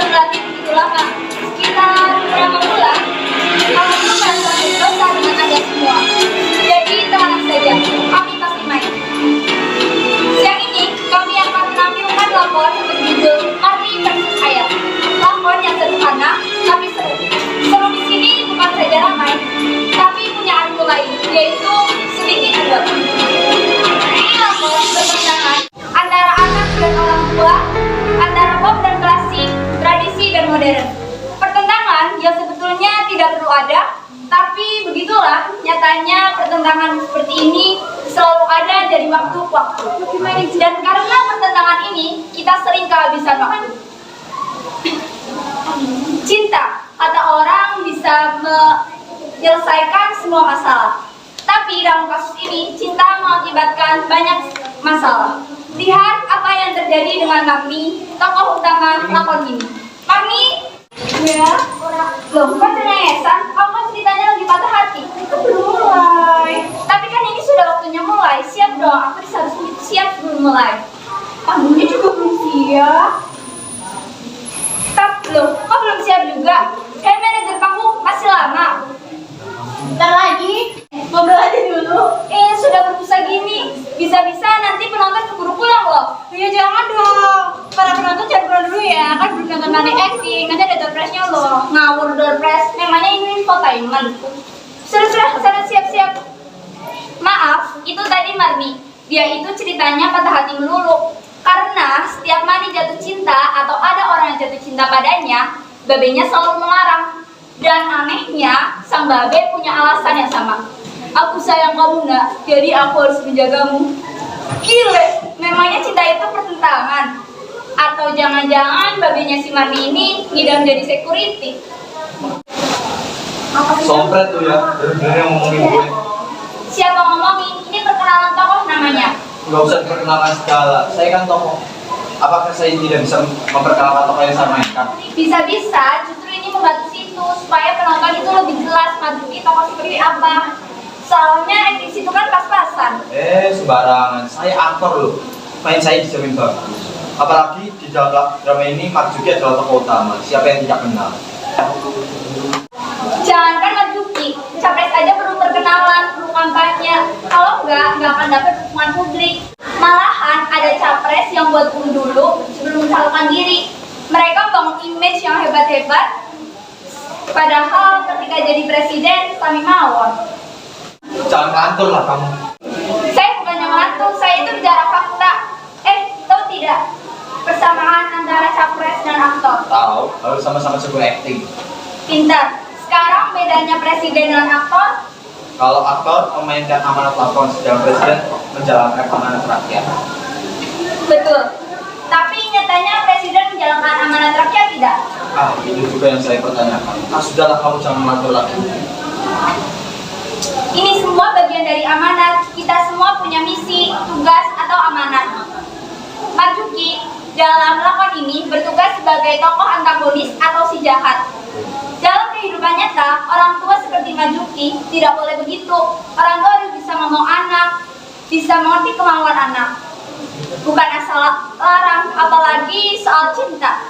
berlatih begitu lama, sekitar berapa bulan, aku pun merasa berdosa dengan Anda semua. Jadi tenang saja, kami pasti main. Siang ini kami akan menampilkan lakon berjudul Marni versus Ayah. Lakon yang sederhana tapi seru. Seru di sini bukan saja ramai, tapi punya arti lain, yaitu sedikit adab. Ini lakon bertentangan antara anak dan orang tua, antara pop dan klasik, tradisi dan modern. Pertentangan yang sebetulnya tidak perlu ada, tapi begitulah nyatanya pertentangan seperti ini selalu ada dari waktu ke waktu. Dan karena pertentangan ini, kita sering kehabisan waktu. Cinta, kata orang, bisa menyelesaikan semua masalah. Tapi dalam kasus ini, cinta mengakibatkan banyak masalah. Lihat apa yang terjadi dengan Marni, tokoh utama lakon ini. Marni, ya, loh, bukan yayasan, kamu kan ceritanya lagi patah hati. Itu belum mulai. Tapi kan ini sudah waktunya mulai. Siap dong, aku harus siap sebelum mulai. Panggungnya juga belum siap. Loh, kok belum siap juga? Kayak manajer kamu masih lama. Bentar lagi, ngobrol aja dulu. Sudah berbusa gini. Bisa-bisa nanti penonton keburu pulang loh. Ya jangan dong. Para penonton jangan pulang dulu ya. Kan belum nonton Marni acting. Nanti ada door prize-nya loh. Ngawur door prize. Memangnya ini infotainment. Sudah siap-siap. Maaf, itu tadi Marni. Dia itu ceritanya patah hati melulu. Karena setiap Marni jatuh cinta atau ada orang yang jatuh cinta padanya, babenya selalu melarang. Dan anehnya, sang babe punya alasan yang sama. Aku sayang kamu nak, jadi aku harus menjagamu. Gile, memangnya cinta itu pertentangan? Atau jangan-jangan babenya si Marni ini ngidam jadi security? Sompret tuh ya, bener-bener yang ngomongin gue. Siapa ngomongin? Ini perkenalan tokoh namanya. Gak usah diperkenalkan segala, saya kan tokoh. Apakah saya tidak bisa memperkenalkan tokoh yang sama ya kan? Bisa-bisa, justru ini membantu situ supaya penonton itu lebih jelas Marni tokoh seperti apa. Soalnya acting situ kan pas-pasan. Sembarangan, saya aktor loh. Main saya dijamin bagus. Apalagi di dalam drama ini Marjuki adalah tokoh utama. Siapa yang tidak kenal? Jangankan Marjuki, capres aja perlu perkenalan, perlu kampanye. Kalau nggak akan dapat dukungan publik. Malahan ada capres yang buat dulu sebelum mencalonkan diri. Mereka bangun image yang hebat-hebat, padahal ketika jadi presiden kami mawon. Jangan kantor lah kamu. Saya bukannya mengatur, saya itu bicara fakta. Tahu tidak persamaan antara capres dan aktor? Tahu, harus sama-sama jago acting. Pintar. Sekarang bedanya presiden dan aktor? Kalau aktor memainkan amanat lakon, sedang presiden menjalankan amanat rakyat. Betul. Tapi nyatanya presiden menjalankan amanat rakyat tidak? Itu juga yang saya pertanyakan. Sudahlah kamu jangan mengatur lagi. Ini semua bagian dari amanat. Kita semua punya misi, tugas, atau amanat. Marjuki dalam lakon ini bertugas sebagai tokoh antagonis atau si jahat. Dalam kehidupan nyata, orang tua seperti Marjuki tidak boleh begitu. Orang tua harus bisa ngomong anak, bisa mengerti kemauan anak. Bukan asal larang, apalagi soal cinta.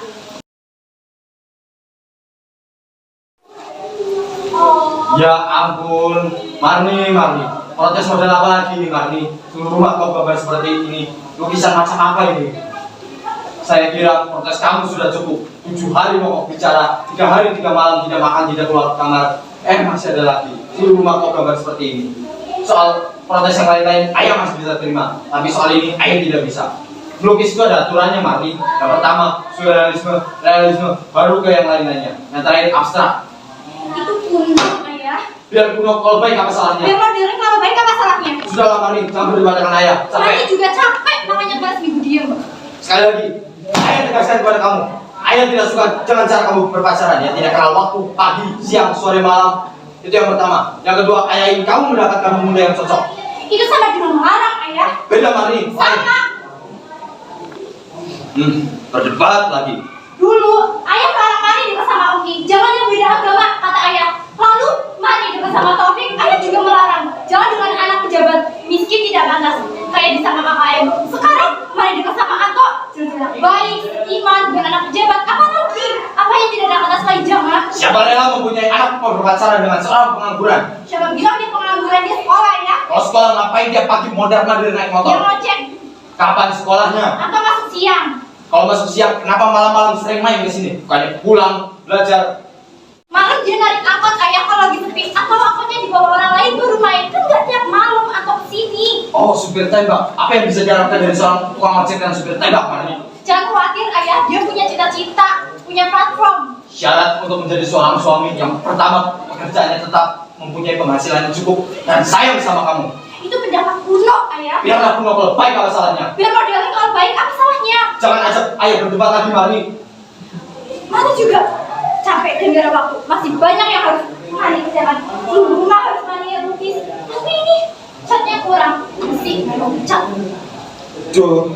Ya ampun, Marni. Protes model apa lagi nih Marni? Seluruh rumah kau gambar seperti ini. Lukisan macam apa ini? Saya kira protes kamu sudah cukup. 7 hari mau bicara, 3 hari 3 malam tidak makan, tidak keluar kamar. Masih ada lagi. Seluruh rumah kau gambar seperti ini. Soal protes yang lain-lain, ayah masih bisa terima. Tapi soal ini, ayah tidak bisa. Melukis itu ada aturannya Marni. Yang pertama, realisme, baru ke yang lain-lainnya. Yang terakhir abstrak. Itu kuno, ayah. Biar kuno kalau baik apa salahnya? Biar modern kalau baik apa salahnya? Sudahlah Marni, jangan berdebat dengan ayah. Marni juga capek, makanya bahas minggu diam. Sekali lagi, ayah tegaskan kepada kamu. Ayah tidak suka dengan cara kamu berpacaran ya. Tidak kenal waktu, pagi, siang, sore, malam. Itu yang pertama. Yang kedua, ayah ingin kamu mendapatkan pemuda yang cocok. Itu sama dengan melarang, ayah. Beda Marni. Sama. Berdebat lagi. Dulu, ayah melarang Marni dekat sama Oki. Jangan yang beda agama, kata ayah. Lalu, Marni dekat sama Taufik, ayah juga melarang. Jangan dengan anak pejabat miskin tidak pantas. Kayak di sama kakak ayah. Sekarang, Marni dekat sama Anto. Baik, iman, dengan anak pejabat. Apa lagi? Siapa rela mempunyai anak berpacaran dengan seorang pengangguran? Siapa bilang dia pengangguran, dia sekolah ya? Kalau sekolah ngapain dia pagi mondar-mandir naik Dia motor? ngojek Kapan sekolahnya? atau masuk siang? Kalau masuk siang, kenapa malam-malam sering main ke sini? Bukannya pulang, belajar. Malah dia narik angkot kayak kalau lagi sepi atau angkotnya dibawa orang lain baru main, kan nggak tiap malam atau kesini. Oh, supir tembak. Apa yang bisa diharapkan dari seorang tukang ojek dan supir tembak, Marni? Jangan khawatir ayah, dia punya cita-cita, punya platform. Syarat untuk menjadi seorang suami yang pertama, pekerjaannya tetap mempunyai penghasilan yang cukup dan sayang sama kamu. Itu pendapat kuno ayah. Biarlah aku ngobrol baik apa salahnya. Biar modelnya kalau baik apa salahnya? Jangan ajak ayah berdebat lagi, Marni. Mana juga capek dan gak ada waktu. Masih banyak yang harus Mani kerjakan. Rumah harus Mani yang lukis. Tapi ini catnya kurang. Mesti mau cat. Tuh.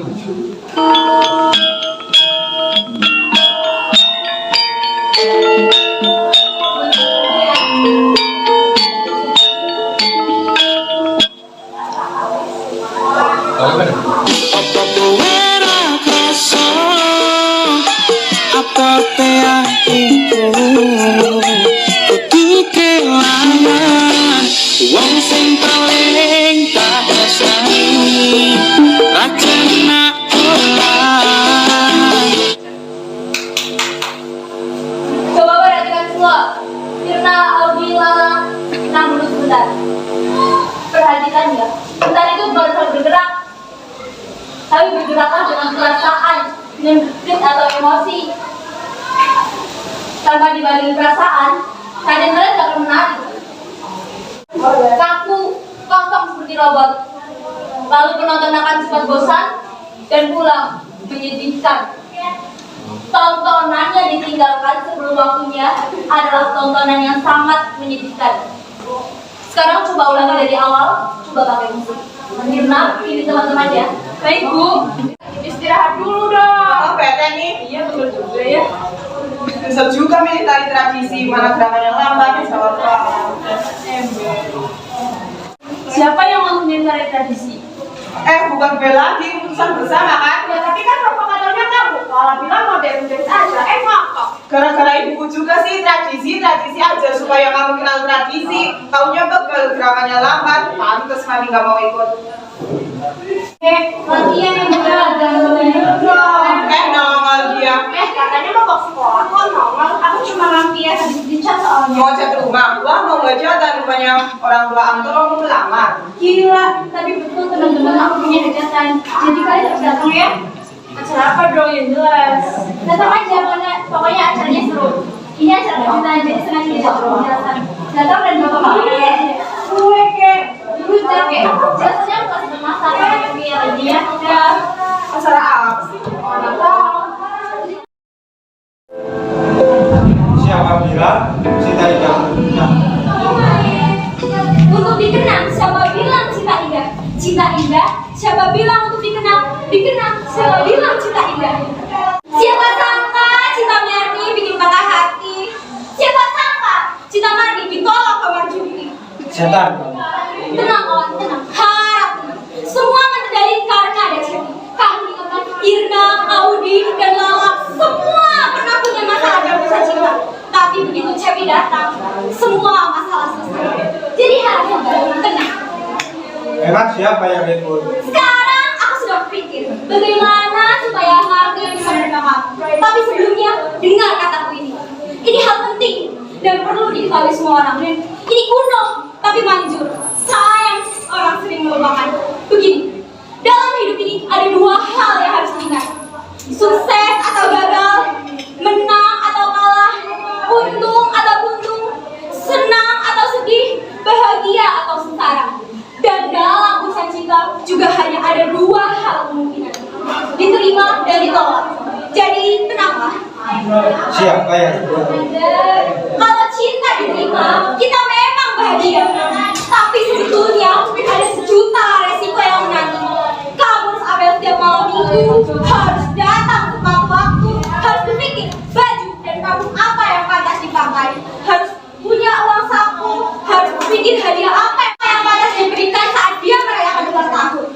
Apa puera kaso apa te atiku kudu kelangan wong sing paling tak tresnani racana ulang. Coba perhatikan semua. Firna, Aldi, Lala, tenang dulu sebentar. Perhatikan ya. Bentar itu bukan soal bergerak, tapi bergeraklah dengan perasaan, dengan gesit atau emosi. Tanpa dibanding perasaan, kalian tidak akan menarik. Kaku, kosong seperti robot. Lalu penonton akan cepat bosan dan pulang menyedihkan. Tontonannya ditinggalkan sebelum waktunya adalah tontonan yang sangat menyedihkan. Sekarang coba ulangi dari awal, coba pakai musik. Mirna, ini teman-teman ya. Baik Bu, istirahat dulu dong. Oh, PT nih. Iya betul juga ya. Bisa juga nih tari tradisi mana gerakan yang lambat, sahur Siapa yang mau menilai tradisi? bukan bela lagi, urusan bersama kan? Ya tapi kan provokatornya kamu. Kalau bilang mau dari aja, ngakak. Gara-gara ibuku juga sih tradisi aja supaya kamu kenal tradisi. Taunya begal gerakannya lambat, pantes Mami nggak mau ikut. Latihan yang berat. Nongol dia. Katanya mau ke sekolah kok nongol. Aku cuma mampir habis dicat soalnya. Mau cat rumah, gua mau ngejatan rupanya orang tua angkel mau melamar. Gila, tapi betul teman-teman aku punya hajatan. Jadi kalian harus datang ya. Acara apa dong yang jelas? Datang aja, pokoknya acaranya seru. Ini acara hajatan, jadi sengaja tidak perlu penjelasan. Datang dan bapak makan. Gue kayak rujak kayak apa? Biasanya aku kasih masak tapi lagi ya. Ya, Acara apa sih? mana tahu. Siapa bilang cinta indah? Untuk dikenang, siapa bilang cinta indah? Cinta indah, siapa bilang untuk dikenang? Dikenang, siapa bilang cinta indah? Siapa sangka cinta Marni bikin patah hati? Siapa sangka cinta Marni ditolak kamar judi? Setan. Tenang kawan, tenang, harap tenang. Semua terjadi karena ada Cepi. Kamu ingatkan Irna, Audi, dan Lala semua pernah punya masalah dalam kisah cinta. Tapi begitu Cepi datang, semua masalah selesai. Jadi harap tenang. Emang siapa yang ribut? Sekarang aku sudah berpikir bagaimana supaya Marni bisa menerima kamu. Tapi sebelumnya dengar kataku ini. Ini hal penting dan perlu diketahui semua orang. Dan ini kuno tapi manjur. Sayang orang sering melupakan. Begini, dalam hidup ini ada dua hal yang harus diingat. Sukses atau gagal, menang atau kalah, untung atau buntung, senang atau sedih, bahagia atau sengsara. Dan dalam urusan cinta juga hanya ada dua hal kemungkinan, diterima dan ditolak. Jadi tenanglah. Siapa yang Kalau cinta diterima, kita memang bahagia. Tapi sebetulnya ada sejuta resiko yang menanti. Kamu harus apel setiap malam minggu, harus datang tepat waktu, harus berpikir baju dan kalung apa yang pantas dipakai, harus punya uang saku, harus berpikir hadiah apa yang pantas diberikan saat dia merayakan ulang tahun.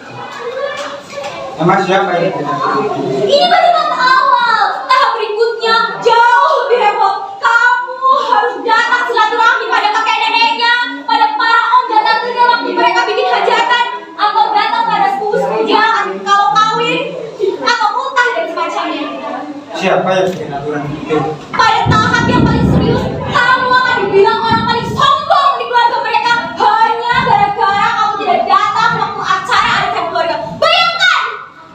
Emang siapa yang Ini baru tahap awal. Tahap berikutnya jauh lebih heboh. Kamu harus dengan aturan itu. Pada tahap yang paling serius, kamu akan dibilang orang paling sombong di keluarga mereka hanya gara-gara kamu tidak datang waktu acara arisan keluarga. Bayangkan,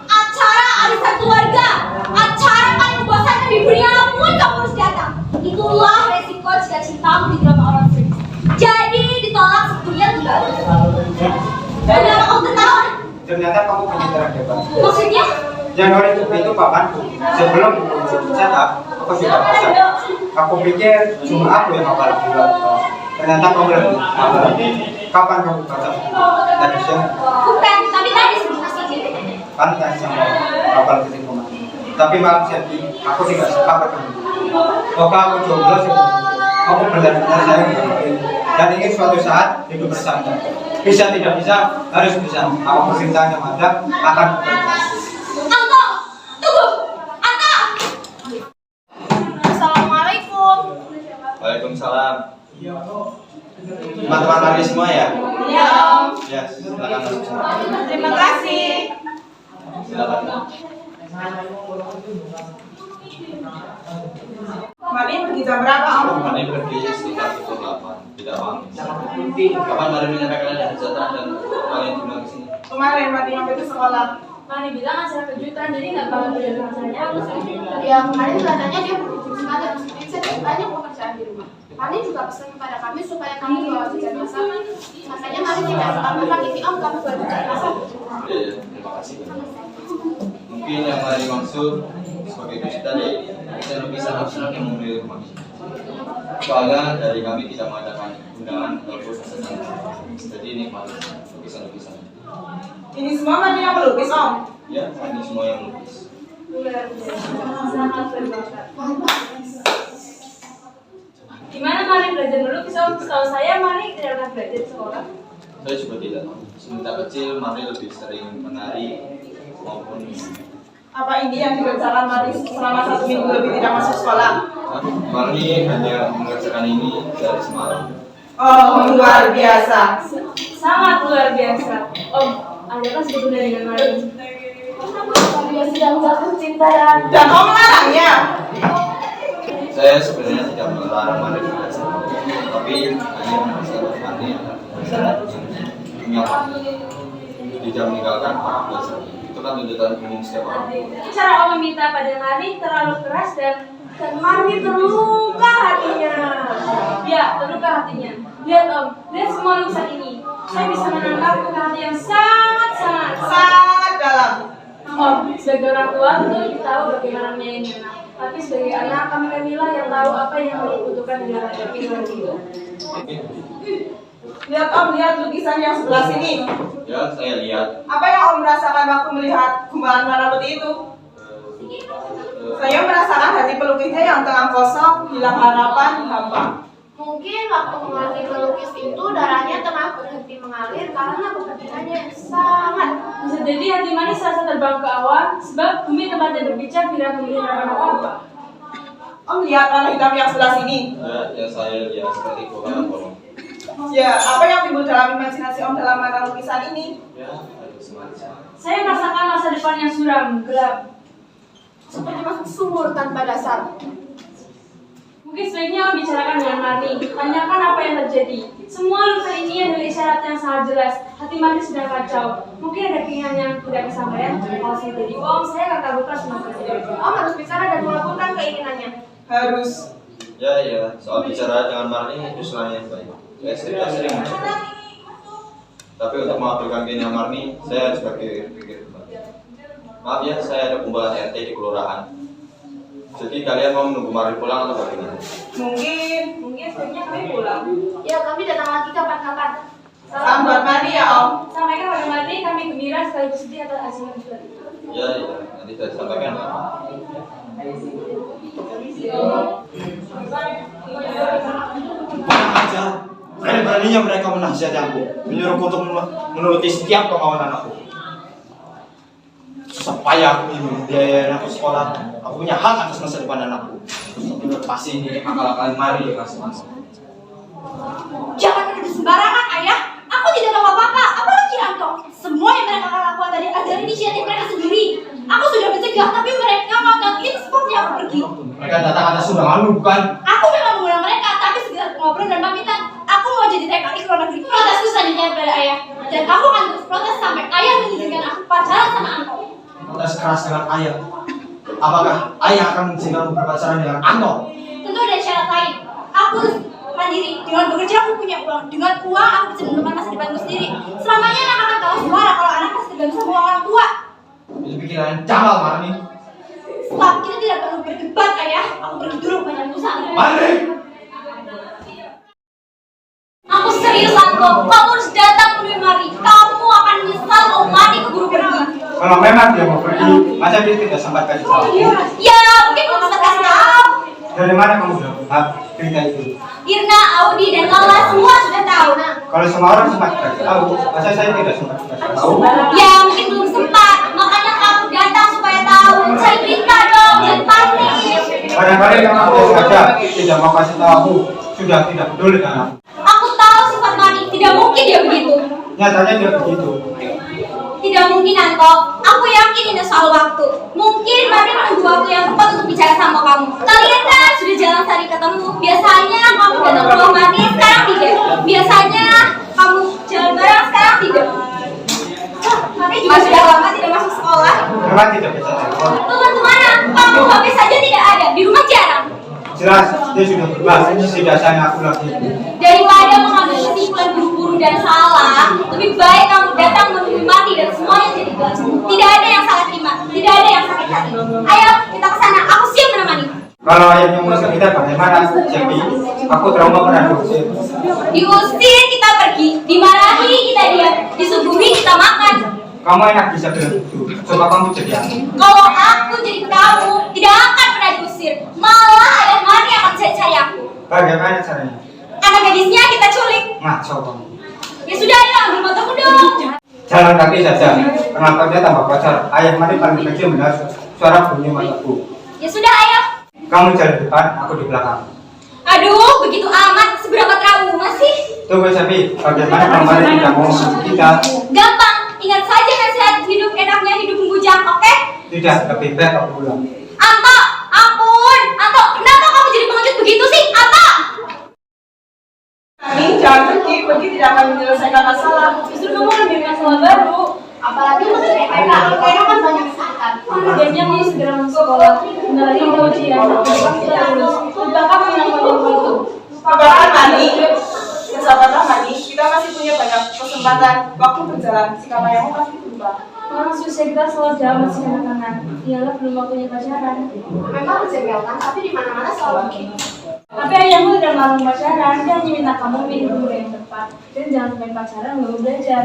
acara arisan keluarga, acara paling membosankan di dunia, namun kamu harus datang. Itulah resiko jika cintamu diterima orang serius. Jadi ditolak sepenuhnya juga. Kenapa kamu tertawa? Ternyata kamu penyintaran hebat. Maksudnya? Januari itu papanku. Sebelum berbicara, aku sudah pesan. Aku pikir cuma aku yang hafal bulan. Ternyata kamu lebih hafal. Kapan kamu baca? Tadi siang. Bukan, tapi tadi sebelum sedikit. Pantas sama hafal kesimpulan. Tapi maaf Seti, aku tidak sepakat dengan itu. Oke, aku jomblo sih. Aku benar-benar sayang dengan kamu. Dan ingin suatu saat hidup bersama. Bisa tidak bisa, harus bisa. Aku perintahnya ada, akan Anto, tunggu, Anto. Assalamualaikum. Waalaikumsalam. Teman-teman mari semua ya? Ya Om. Ya, silakan masuk semua. Terima kasih. Silakan. Mari pergi jam berapa Om? Mari pergi sekitar pukul 8, tidak malam. Kapan mari menyampaikan ada hajatan dan kalian diundang ke sini? Kemarin Mari mampir ke sekolah. Mari bilang acara kejutan, jadi nggak bakal beda acaranya. Ya kemarin katanya dia berhubung sekali harus saya banyak pekerjaan di rumah. Mari juga pesan kepada kami supaya kami bawa jajan masakan. Makanya Mari tidak kamu pakai Om, kamu bawa jajan masak. Iya, terima kasih. Mungkin yang mari maksud sebagai kejutan ya, bisa lukisan abstrak yang memilih rumah. Soalnya dari kami tidak mengadakan undangan ataupun pesanan. Jadi ini lukisan-lukisan. Ini semua Mari yang melukis Om. Ya, ini semua yang melukis. Sangat berbakat. Gimana Mari belajar melukis Om? Setahu saya Mari tidak pernah belajar di sekolah. Saya juga tidak. Semenjak kecil, Mari lebih sering menari maupun Apa ini yang dikerjakan Mari selama 1 minggu lebih tidak masuk sekolah? Mari hanya mengerjakan ini dari semalam. Oh, luar biasa. Sangat luar biasa. Om, ada apa sebetulnya dengan Mari? Dia sedang jatuh cinta dan Dan Om melarangnya. Saya sebenarnya tidak melarang Mari belajar, tapi hanya masalah Mari punya waktu. Tidak meninggalkan para belajar. Itu kan tuntutan umum setiap orang. Cara Om meminta pada Mari terlalu keras dan Mari terluka hatinya. Ya, terluka hatinya. Lihat Om, lihat semua lukisan ini. Saya bisa menangkap luka hati yang sangat dalam. Om, sebagai orang tua tentu kita tahu bagaimana menyayangi anak. Tapi sebagai anak, kamilah yang tahu apa yang dibutuhkan dengan pikiran itu. Lihat Om, lihat lukisan yang sebelah sini. Ya, saya lihat. Apa yang Om rasakan waktu melihat gumpalan warna putih itu? Saya merasakan hati pelukisnya yang tengah kosong, hilang harapan, hampa. mungkin waktu mengalami melukis itu darahnya tengah berhenti mengalir karena pekerjaannya sangat. Bisa jadi hati manis rasa terbang ke awan, sebab bumi tempatnya berbicara bila memilih apa. Om lihat warna hitam yang sebelah sini. Ya, saya lihat seperti kolam kolom. Ya, apa yang timbul dalam imajinasi Om dalam warna lukisan ini? Ya, ada semacam. Saya merasakan masa depan yang suram, gelap. Seperti masuk sumur tanpa dasar. Mungkin sebaiknya Om bicarakan dengan Mari, tanyakan apa yang terjadi. Semua lukisan ini adalah isyarat yang sangat jelas. Hati Mari sedang kacau. Mungkin ada keinginan yang tidak kesampaian. Kalau saya jadi Om, saya akan kabulkan semua terjadi. Om harus bicara dan melakukan keinginannya. Harus. Ya, soal bicara dengan Marni itu selain yang baik. Saya sering mencoba. Tapi untuk mengabulkan keinginan Marni, saya harus berpikir kembali. Maaf ya, saya ada kumpulan RT di kelurahan. Jadi kalian mau menunggu Marni pulang atau bagaimana? Mungkin sebaiknya kami pulang. Ya kami datang lagi kapan-kapan. salam buat Mari ya Om. Sampaikan pada Mari, kami gembira sekaligus sedih atas hasil kejutan itu. Ya, nanti saya sampaikan. aja. Berani-beraninya mereka menasihati aku, menyuruhku untuk menuruti setiap kemauan anakku. Susah payah aku ini biayain aku sekolah. Aku punya hak atas masa depan anakku. Pasti ini akal-akalan Mari ya, Mas. Jangan menuduh sembarangan, Ayah. Aku tidak tahu apa-apa, apalagi Anto. Semua yang mereka lakukan tadi adalah inisiatif mereka sendiri. Aku sudah mencegah, tapi mereka makan itu seperti aku pergi. Mereka datang atas undanganmu, bukan? Aku memang mengundang mereka, tapi sekedar ngobrol dan pamitan. Aku mau jadi TKI ke luar negeri. Protesku selanjutnya pada ayah, dan aku akan terus protes sampai ayah mengizinkan aku pacaran sama Anto. Protes keras dengan ayah. Apakah ayah akan mengizinkanmu berpacaran dengan Anto? Tentu ada syarat lain. Aku harus mandiri. Dengan bekerja aku punya uang. Dengan uang aku bisa menentukan masa depanku sendiri. Selamanya anak akan tahu suara kalau anak masih tergantung sama uang orang tua. Itu pikiran yang janggal, Marni. Stop, kita tidak perlu berdebat ayah. Aku pergi dulu, banyak urusan. Marni! Aku serius, Anto. Kamu harus datang menemui Mari. Kamu akan menyesal mau Mari keburu pergi. Kalau memang dia mau pergi, masa dia tidak sempat kasih tahu? Ya, mungkin kamu bisa kasih tahu. Dari mana kamu sudah tahu cerita itu? Irna, Audi, dan Lala semua sudah tahu. Kalau semua orang sempat kasih tahu, masa saya tidak sempat kasih tahu? Ya, mungkin belum sempat. Makanya kamu datang supaya tahu. Cari berita dong, dan pasti. Kadang-kadang yang aku sengaja tidak mau kasih tahu aku sudah tidak peduli dengan aku. Aku tahu sifat Mari. Tidak mungkin dia begitu. Nyatanya dia begitu. Tidak mungkin, Anto. Aku yakin ini soal waktu. Mungkin Mari menunggu waktu yang tepat untuk bicara sama kamu. Kalian kan sudah jalan sehari ketemu. Biasanya kamu datang ke rumah Mari, sekarang tidak. Biasanya kamu jalan bareng, sekarang tidak. Mari juga sudah lama tidak masuk sekolah. Memang tidak bisa telepon. Teman kemana? Kamu HP saja tidak ada. Di rumah jarang. Jelas dia sudah berubah. Tidak sayang aku lagi. Daripada mengambil kesimpulan buru-buru dan salah, lebih baik kamu datang menemui Mati dan semuanya jadi jelas. Tidak ada yang salah terima, tidak ada yang sakit hati. Ayo kita ke sana. Aku siap menemani. Kalau ayahnya mengusir kita bagaimana? Jadi aku trauma pernah diusir. Diusir kita pergi, dimarahi kita diam, disuguhi kita makan. Kamu enak bisa bilang itu. Coba kamu jadi aku. Kalau aku jadi kamu, tidak akan pernah diusir. Malah ayah Mati akan cari aku. Bagaimana caranya? Anak gadisnya kita culik. Ngaco kamu. Ya sudah, ayo ambil motormu dong. Jalan kaki saja. Kenapa dia tambah pacar? Ayah mati paling kecil mendengar suara bunyi mataku. Ya sudah, ayo. Kamu jalan depan, aku di belakang. Aduh, begitu amat. Seberapa trauma sih? Tunggu Sapi, bagaimana kalau Mari tidak mau masuk kita? Gampang. Ingat saja nasihat hidup enaknya hidup bujang, oke? Tidak, lebih baik aku pulang. Anto, ampun. Anto, kenapa kamu jadi pengecut begitu sih? Anto! Mami, jangan pergi. Pergi tidak akan menyelesaikan masalah. Justru kamu lebih masalah baru. Apalagi untuk TPK, mereka kan banyak kesulitan. Kayaknya mau segera masuk sekolah. Bentar lagi mau ujian. Kita lulus. Udah kamu yang mau itu. Sabarlah, Mani. Ya sabarlah, Mani. Kita masih punya banyak kesempatan. Waktu berjalan, sikap ayahmu pasti berubah. Orang susah kita selalu jauh masih anak-anak. Iyalah belum waktunya pacaran. Memang menjengkelkan, tapi di mana-mana selalu begitu. Tapi ayahmu tidak mau pacaran. Dia hanya minta kamu milih guru yang tepat. Dan jangan sampai pacaran lalu belajar.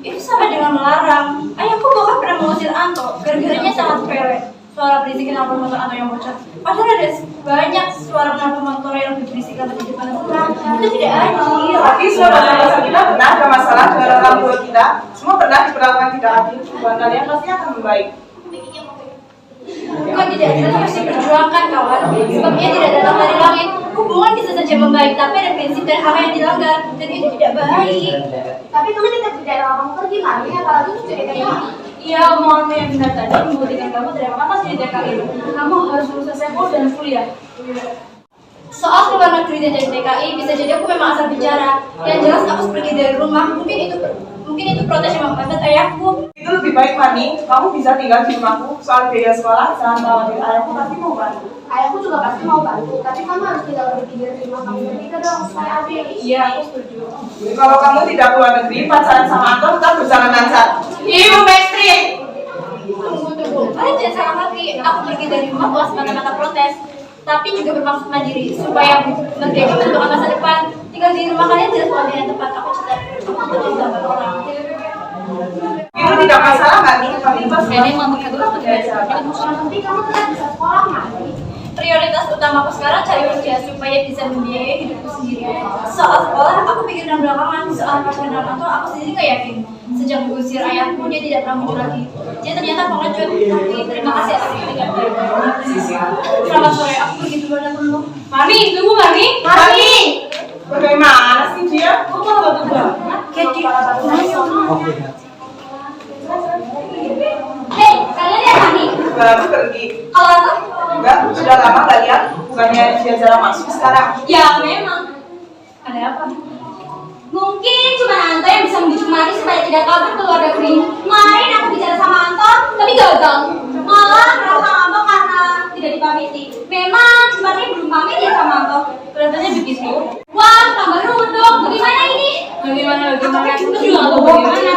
Itu sama dengan melarang. Ayahku bahkan pernah mengusir Anto. Gara-garanya sangat sepele. Suara berisik knalpot motor Anto yang bocor. Padahal ada banyak suara knalpot motor yang lebih berisik atau di depan seberang. Itu tidak adil. Tapi semua bangsa kita pernah ada masalah dengan orang tua kita. Semua pernah diperlakukan tidak adil. Hubungan kalian pasti akan membaik. Bukan tidak adil, harus diperjuangkan kawan. Sebabnya tidak datang dari langit. Hubungan bisa saja membaik, tapi ada prinsip dan hal yang dilanggar. Dan itu tidak baik. Tapi kamu tidak larang kamu pergi, Mami, apalagi untuk jadi TKI. Iya, omonganmu yang benar tadi membuktikan kamu tidak pantas jadi TKI. Kamu harus lulus SMA dan kuliah. Soal keluar negeri dan jadi TKI, bisa jadi aku memang asal bicara. Yang jelas aku harus pergi dari rumah. Mungkin itu protes yang membuat ayahku. Itu lebih baik, Mani. Kamu bisa tinggal di rumahku. Soal biaya sekolah, jangan khawatir. Ayahku pasti mau bantu. Ayahku juga pasti mau bantu, tapi kamu harus tidak pergi dari rumah kamu bertiga dong, supaya adil. Iya, aku setuju. Kalau kamu tidak keluar negeri, pacaran sama Anto tetap berjalan lancar. Ibu Bestri. Tunggu. Kalian jangan salah hati. Aku pergi dari rumah bukan semata-mata protes, tapi juga bermaksud mandiri supaya menjadi menentukan masa depan. Tinggal di rumah kalian jelas bukan yang tepat. Aku cinta orang. Itu tidak masalah, Mani. Kami pasti Nenek mau dulu aku belajar. Yang penting kamu tetap bisa sekolah, Mami. Prioritas utamaku sekarang cari kerja supaya bisa membiayai hidupku sendiri. Soal sekolah, aku pikiran belakangan. Soal pacaran atau aku sendiri gak yakin. Sejak diusir ayahku, dia tidak pernah muncul lagi. Dia ternyata pengecut. Tapi terima kasih atas kritikan dari Selamat sore, aku begitu banyak dulu. Mami, tunggu Mami. Mami! Bagaimana sih dia? Kok malah batu banget? Kayak Oke. Hei, kalian lihat Mami? lama pergi. Kalau Anto? Enggak, sudah lama nggak lihat. Bukannya dia jarang masuk sekarang. Ya memang. Ada apa? Mungkin cuma Anto yang bisa membujuk Mari supaya tidak kabur ke luar negeri. Kemarin aku bicara sama Anto, tapi gagal. Malah marah sama Anto karena tidak dipamiti. Memang Mari belum pamit ya sama Anto. Kelihatannya begitu. Wah, tambah ruwet dong. Bagaimana ini? Bagaimana? Aku juga nggak tahu bagaimana.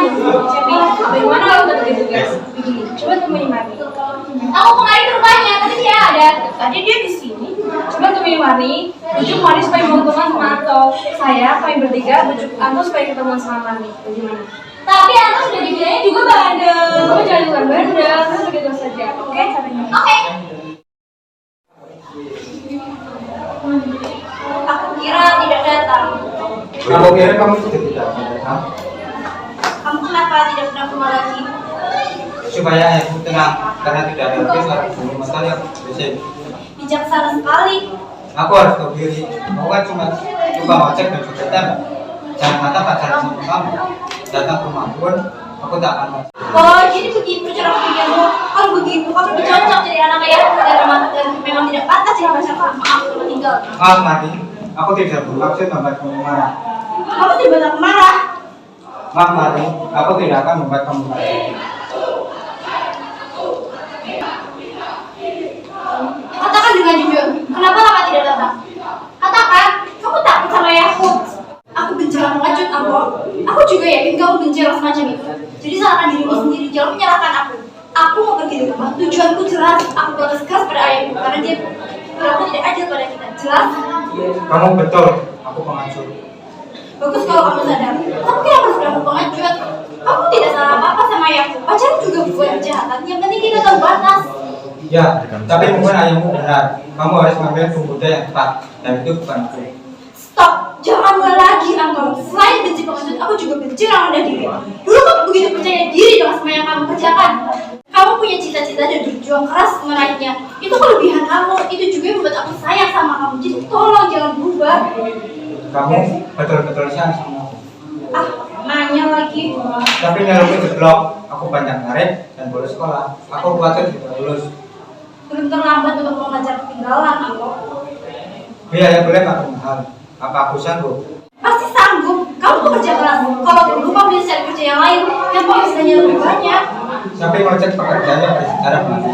Cepi, bagaimana kalau udah begitu guys? Begini, coba temuin Mari. Aku kemarin ke rumahnya, tapi dia ada. Tadi dia di sini. Coba temuin Mari. Bujuk Mari supaya mau ketemuan sama Anto. Saya paling bertiga bujuk Anto supaya ketemuan sama Mari. Bagaimana? Tapi Anto sudah dibilangnya juga bandel. Kamu jangan bukan bandel, terus begitu saja. Oke? Oke. Aku kira tidak datang. Aku kira kamu sudah tidak datang. Kamu kenapa tidak pernah ke rumah lagi? Supaya ayahku tenang karena tidak ada lagi suara bunyi motor yang berisik. Bijaksana sekali. Aku harus tahu diri. Aku kan cuma tukang ojek dan juga tembak. Jangan kata pacaran sama kamu. Datang ke rumah pun aku tak akan masuk. Oh, jadi begitu cara pikirmu. Kalau begitu, kamu lebih cocok jadi anak ayah dan memang tidak pantas jadi pacar kamu. Maaf, kalau tinggal. Maaf Mari, aku tidak bermaksud membuat kamu marah. Kamu tiba-tiba marah. Maaf Mari, aku tidak akan membuat kamu marah. Katakan dengan jujur, kenapa lama tidak datang? Katakan, kamu takut sama ayahku. Aku bicara pengecut, Ambo. Aku juga yakin kamu bicara semacam itu. Jadi salahkan dirimu sendiri, jangan menyalahkan aku. Aku mau pergi dari rumah, tujuanku jelas. Aku balas keras pada ayahku karena dia berlaku tidak adil pada kita. Jelas? Kamu betul, aku pengecut. Bagus kalau kamu sadar. Tapi kenapa sudah aku pengecut? Kamu tidak salah apa-apa sama ayahku. Pacaran juga bukan kejahatan. Yang penting kita tahu batas. Ya, tapi mungkin ayahmu benar. Kamu harus mengambil pemuda yang tepat, dan itu bukan aku. Stop, jangan mulai lagi, Anton. Selain benci pengecut, aku juga benci orang rendah diri. Dulu kamu begitu percaya diri dengan semua yang kamu kerjakan. Kamu punya cita-cita dan berjuang keras meraihnya. Itu kelebihan kamu. Itu juga yang membuat aku sayang sama kamu. Jadi tolong jangan berubah. Kamu betul-betul sayang sama aku. Ah, nanya lagi. Tapi nyalurku jeblok, aku banyak ngaret dan bolos sekolah. Aku khawatir tidak lulus. Belum terlambat untuk mengajar ketinggalan, Anton. Biaya kuliah makin mahal. Apa aku sanggup? Pasti sanggup. Kamu bekerja keras. Kalau perlu, kamu bisa cari kerja yang lain. Yang penghasilannya lebih banyak. Sampai ngecek pekerjaannya sekarang Mari.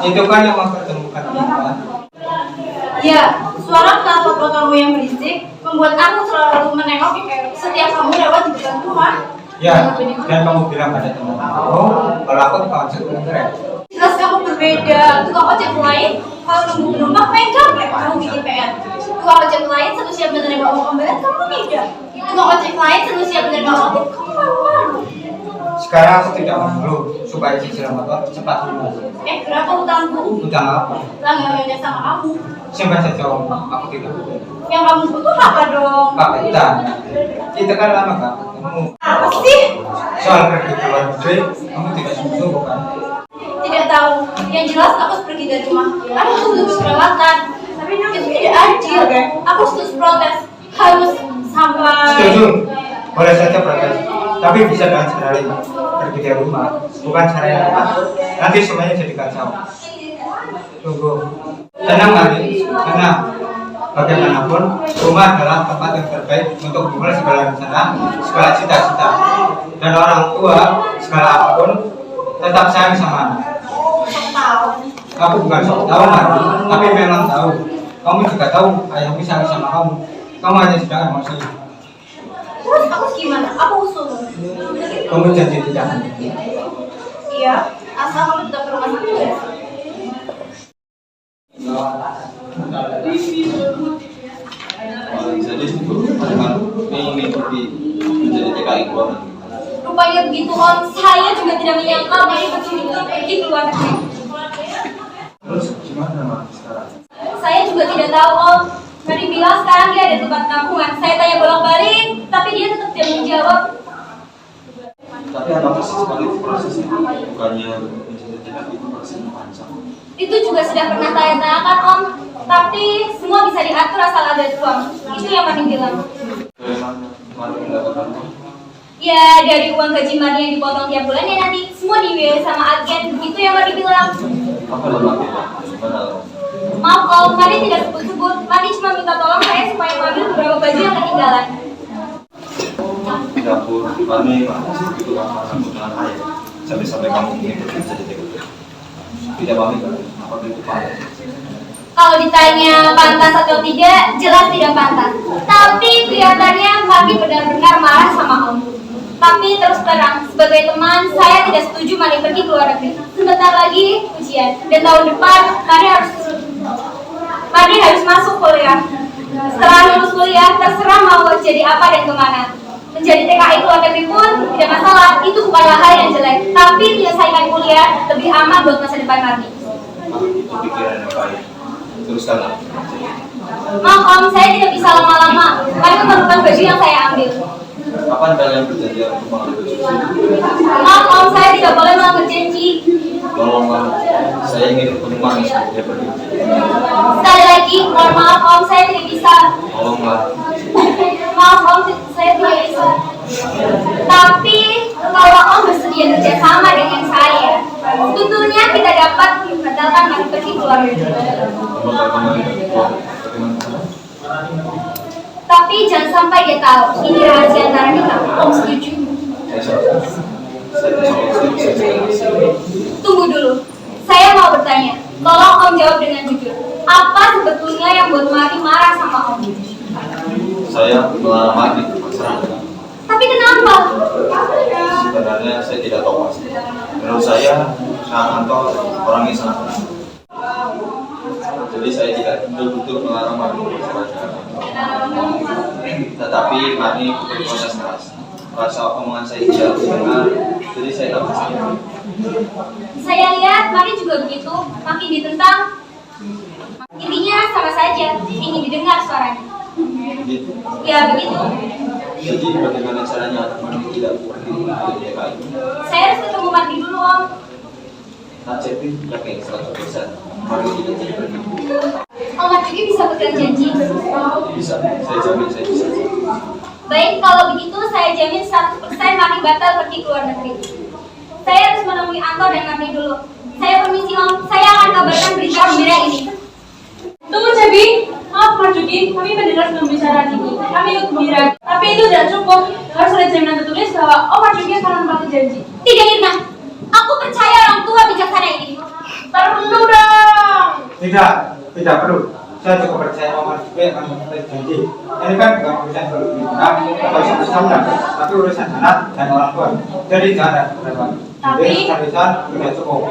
Itu kan yang mempertemukan kita. Ya, suara knalpot motormu yang berisik membuat aku selalu menengok setiap kamu lewat di depan rumah. Ya, dan kamu bilang pada teman kamu kalau aku tukang ojek keren. Jelas kamu berbeda. Tukang ojek lain kalau nunggu penumpang main gaplek, kamu bikin PR. Tukang ojek lain selalu siap menerima uang pembelian, kamu tidak. Tukang ojek lain selalu siap menerima uang tip, kamu malu-malu. Sekarang aku tidak malu supaya cicilan motor cepat lunas. Berapa utangku? Utang apa? Utang yang hanya sama kamu. Simpan saja om, aku tidak butuh. Yang kamu butuh apa dong? Paketan. Kita kan lama gak ketemu. Apa sih? Soal pergi ke luar negeri, kamu tidak sungguh-sungguh kan? Tidak tahu. Yang jelas aku harus pergi dari rumah. Aku harus perawatan. Tapi itu tidak adil. Aku harus protes. Harus sampai. Setuju, boleh saja protes. Tapi bisa dengan cara lain. Pergi dari rumah, bukan cara yang tepat. Nanti semuanya jadi kacau. Tunggu. Tenang Mari, tenang. Bagaimanapun, rumah adalah tempat yang terbaik untuk memulai segala rencana, segala cita-cita. Dan orang tua, segala apapun, tetap sayang sama anak. Aku bukan sok tahu Mari, tapi memang tahu. Kamu juga tahu ayahmu sayang sama kamu. Kamu hanya sedang emosi. Terus aku gimana? Aku usul. Kamu janji tidak akan. Iya, asal kamu tetap ke rumah sakit ya. Jadi ini pergi menjadi TKI keluar negeri. Rupanya begitu Om, saya juga tidak menyangka Bayi betul-betul pergi ke luar negeri. Terus gimana Mas sekarang? Saya juga tidak tahu Om. Mari bilang sekarang dia ada tempat kampungan. Saya tanya bolak-balik, tapi dia tetap tidak menjawab. Tapi apa sih sekali prosesnya? Bukannya menjadi TKI itu prosesnya panjang. Itu juga sudah pernah saya tanyakan Om. Tapi semua bisa diatur asal ada uang. Itu yang Mari bilang. Bagaimana Mari mendapatkan uang? Ya, dari uang gaji Marni yang dipotong tiap bulan ya nanti semua dibiayai sama agen. Begitu yang Marni bilang. Apa lembaga? Benar. Maaf kalau Marni tidak sebut-sebut. Marni cuma minta tolong saya supaya mengambil beberapa baju yang ketinggalan. Ya ampun, Marni itu lama dengan ayah. Sampai kamu ingin bekerja di TKP. Tidak pamit, apa itu pantas? Kalau ditanya pantas atau tidak, jelas tidak pantas. Tapi kelihatannya Marni benar-benar marah sama Om. Tapi terus terang, sebagai teman, saya tidak setuju Marni pergi ke luar negeri. Sebentar lagi ujian, dan tahun depan Marni harus masuk kuliah. Setelah lulus kuliah, terserah mau jadi apa dan kemana. Menjadi TKI luar negeri pun tidak masalah, itu bukanlah hal yang jelek. Tapi menyelesaikan kuliah lebih aman buat masa depan Marni. Itu pikiran yang baik. Teruskanlah. Maaf Om, saya tidak bisa lama-lama. Marni memerlukan baju yang saya ambil. Kapan kalian berjanji untuk mengambil baju? Maaf Om, saya tidak boleh melanggar janji. Tolonglah, saya ingin ketemu Marni sebelum dia pergi. Sekali lagi, mohon maaf Om, saya tidak bisa. Tolonglah. Maaf Om, saya tidak bisa. Tapi kalau Om bersedia kerjasama dengan saya, tentunya kita dapat membatalkan Marni pergi ke luar negeri. Membatalkan Marni pergi ke luar negeri. Tapi jangan sampai dia tahu ini rahasia antara kita. Om setuju? Tunggu dulu, saya mau bertanya. Tolong Om jawab dengan jujur. Apa sebetulnya yang buat Marni marah sama Om? Saya melarang Marni berpacaran. Tapi kenapa? Sebenarnya saya tidak tahu pasti. Menurut saya, Anto orangnya sangat baik. Jadi saya tidak betul-betul melarang Marni berpacaran. Tetapi Marni berproses keras. Rasa omongan saya tidak dengar, jadi saya tak pasti. Saya lihat Marni juga begitu, makin ditentang. Intinya sama saja, ingin didengar suaranya. Gitu. Ya begitu. Jadi bagaimana caranya agar Marni tidak pergi ke DKI? Saya harus ketemu Marni dulu Om. Nah, Cepi yakin 100% Marni tidak jadi pergi. Om Marni bisa pegang janji. Bisa, saya jamin saya bisa. Baik, kalau begitu saya jamin 100% Marni batal pergi ke luar negeri. Saya harus menemui Anto dan Marni dulu. Saya permisi Om, saya akan kabarkan berita gembira ini. Tunggu Cebi, maaf Marjuki, kami mendengar pembicaraan ini. Kami ikut gembira, tapi itu tidak cukup. Harus ada jaminan tertulis bahwa Om Marjuki akan menepati janji. Tidak Irna, aku percaya orang tua bijaksana ini. Perlu dong. Tidak perlu. Saya cukup percaya Omar juga akan menepati janji. Ini kan bukan urusan berhubungan atau sama, tapi urusan anak dan orang tua. Jadi jangan ada perdebatan. Jadi urusan tidak cukup.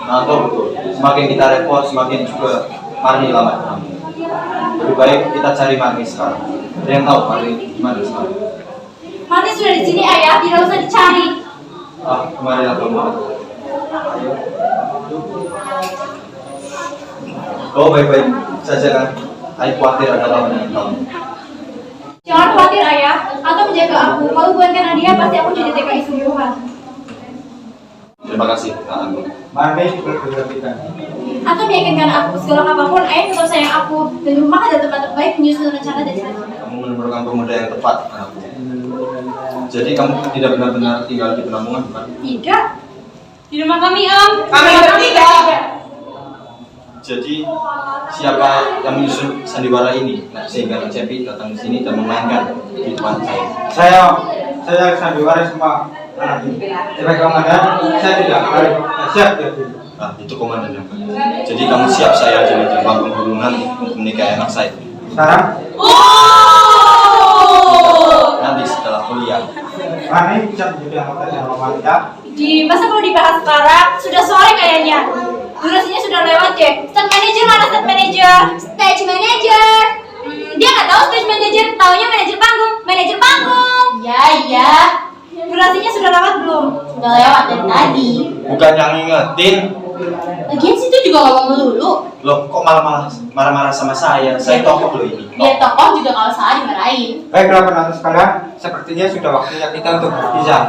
Nah, betul. Semakin kita repot, semakin juga Marni lambat kami. Lebih baik kita cari Marni sekarang. Ada yang tahu Marni gimana sekarang? Marni sudah di sini Ayah, tidak usah dicari. Kemarin aku mau. Oh baik-baik saja kan. Saya khawatir ada lawan yang tahu. Jangan khawatir Ayah, atau menjaga aku. Kalau bukan karena dia, pasti aku jadi TKI sungguhan. Terima kasih, Kak Anggun. Marni berkelanjutan. Atau meyakinkan aku, segala apapun, Ayah tetap sayang aku. Dan rumah ada tempat terbaik menyusun rencana dan strategi. Kamu menemukan pemuda yang tepat, anakku. Jadi kamu tidak benar-benar tinggal di penampungan, bukan? Tidak. Di rumah kami Om. Kami bertiga. Jadi siapa yang menyusun sandiwara ini? Nah, sehingga Cepi datang ke sini dan memainkan di depan saya. Saya sandiwara semua anak ini. Sebagai komandan, saya tidak akan siap jadi. Nah, itu komandan yang baik. Jadi kamu siap saya jadi timbang penghubungan untuk menikahi anak saya. Sekarang, Nanti setelah kuliah. Marni bisa menjadi anggota yang wanita. Di masa perlu dibahas sekarang, sudah sore kayaknya. Durasinya sudah lewat deh. Stage manager mana stage manager? Stage manager. Dia nggak tahu stage manager, taunya manajer panggung. Manajer panggung. Ya. Durasinya sudah lewat belum? Sudah lewat dari tadi. Bukan yang ngingetin. Lagian situ juga ngomong melulu. Loh, kok malah marah-marah sama saya? Saya tokoh loh ini. Biar tokoh juga kalau salah dimarahin. Baiklah penonton sekalian, sepertinya sudah waktunya kita untuk berpisah.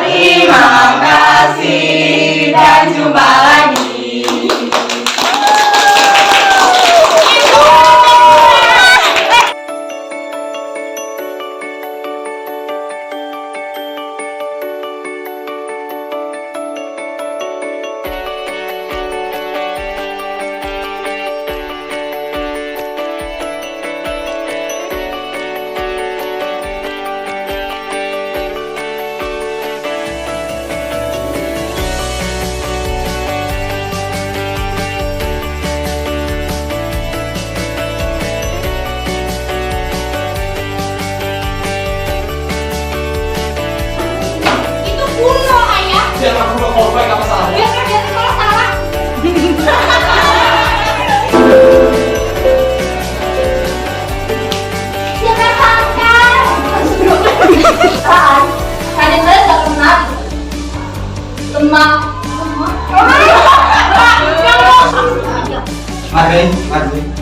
Terima kasih dan jumpa lagi. Mari, mari.